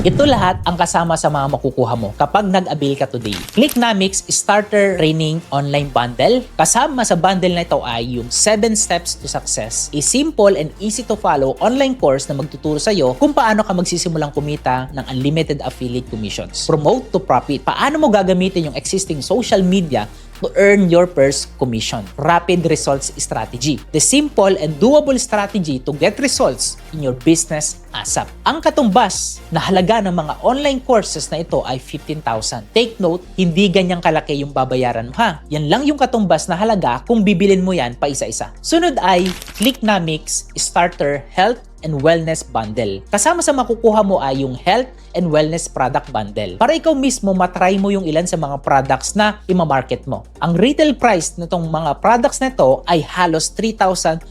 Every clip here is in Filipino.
Ito lahat ang kasama sa mga makukuha mo kapag nag-avail ka today. Clicknomics Starter Training Online Bundle. Kasama sa bundle na ito ay yung 7 Steps to Success, a simple and easy to follow online course na magtuturo sa iyo kung paano ka magsisimulang kumita ng unlimited affiliate commissions. Promote to profit. Paano mo gagamitin yung existing social media to earn your first commission. Rapid results strategy. The simple and doable strategy to get results in your business ASAP. Ang katumbas na halaga ng mga online courses na ito ay 15,000. Take note, hindi ganyang kalaki yung babayaran mo ha. Yan lang yung katumbas na halaga kung bibilin mo yan pa isa-isa. Sunod ay Clicknomics Starter Health and Wellness Bundle. Kasama sa makukuha mo ay yung Health and Wellness Product Bundle. Para ikaw mismo matry mo yung ilan sa mga products na imamarket mo. Ang retail price nitong mga products na ito ay halos 3,400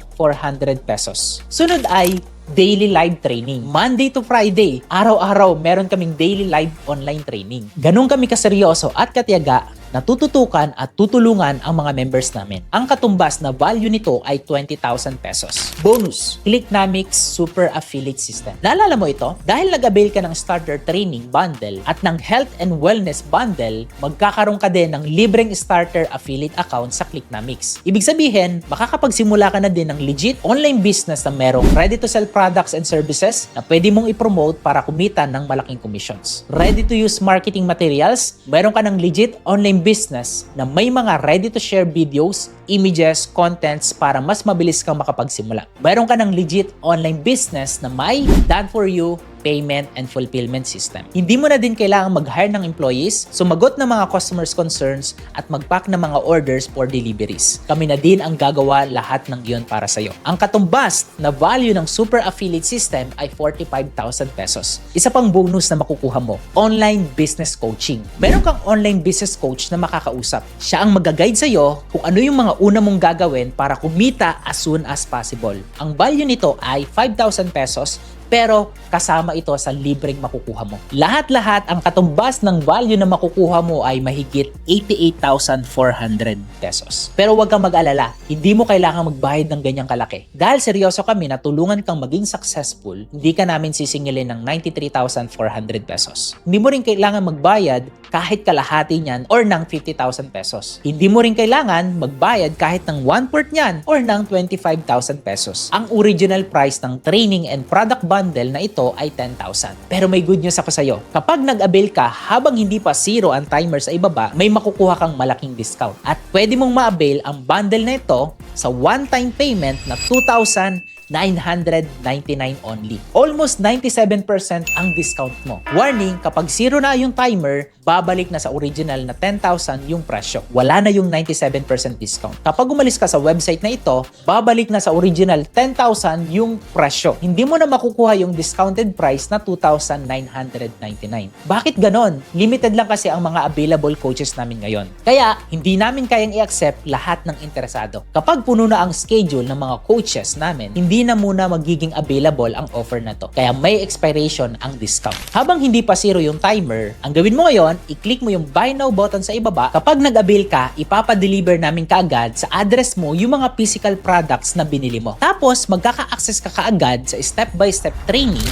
pesos. Sunod ay daily live training. Monday to Friday, araw-araw meron kaming daily live online training. Ganun kami kaseryoso at katiyaga na tututukan at tutulungan ang mga members namin. Ang katumbas na value nito ay 20,000 pesos. Bonus, Clicknomics Super Affiliate System. Naalala mo ito? Dahil nag-avail ka ng Starter Training Bundle at ng Health and Wellness Bundle, magkakaroon ka din ng libreng Starter Affiliate account sa Clicknomics. Ibig sabihin, makakapagsimula ka na din ng legit online business na merong ready-to-sell products and services na pwede mong i-promote para kumita ng malaking commissions. Ready-to-use marketing materials, meron ka ng legit online business na may mga ready-to-share videos, images, contents para mas mabilis kang makapagsimula. Meron ka ng legit online business na may done-for-you payment and fulfillment system. Hindi mo na din kailangang mag-hire ng employees, sumagot ng mga customers' concerns at mag-pack ng mga orders for deliveries. Kami na din ang gagawa lahat ng iyon para sa iyo. Ang katumbas na value ng Super Affiliate System ay 45,000 pesos. Isa pang bonus na makukuha mo, online business coaching. Meron kang online business coach na makakausap. Siya ang mag-guide sa iyo kung ano yung mga una mong gagawin para kumita as soon as possible. Ang value nito ay 5,000 pesos pero kasama ito sa libreng makukuha mo. Lahat-lahat ang katumbas ng value na makukuha mo ay mahigit 88,400 pesos. Pero huwag kang mag-alala, hindi mo kailangan magbayad ng ganyang kalaki. Dahil seryoso kami na tulungan kang maging successful, hindi ka namin sisingilin ng 93,400 pesos. Hindi mo rin kailangan magbayad kahit kalahati niyan or ng 50,000 pesos. Hindi mo rin kailangan magbayad kahit ng 1/4 niyan or ng 25,000 pesos. Ang original price ng training and product bundle na ito ay 10,000. Pero may good news ako sa iyo. Kapag nag-avail ka habang hindi pa zero ang timer sa ibaba, may makukuha kang malaking discount. At pwede mong ma-avail ang bundle na ito sa one-time payment na 2,999 only. Almost 97% ang discount mo. Warning, kapag zero na yung timer, babalik na sa original na 10,000 yung presyo. Wala na yung 97% discount. Kapag umalis ka sa website na ito, babalik na sa original 10,000 yung presyo. Hindi mo na makukuha yung discounted price na 2,999. Bakit ganon? Limited lang kasi ang mga available coaches namin ngayon. Kaya, hindi namin kayang i-accept lahat ng interesado. Kapag puno na ang schedule ng mga coaches namin, hindi na muna magiging available ang offer na to. Kaya may expiration ang discount. Habang hindi pa zero yung timer, ang gawin mo ngayon, i-click mo yung Buy Now button sa ibaba. Kapag nag-avail ka, ipapa-deliver namin kaagad sa address mo yung mga physical products na binili mo. Tapos, magkaka-access ka kaagad sa step-by-step training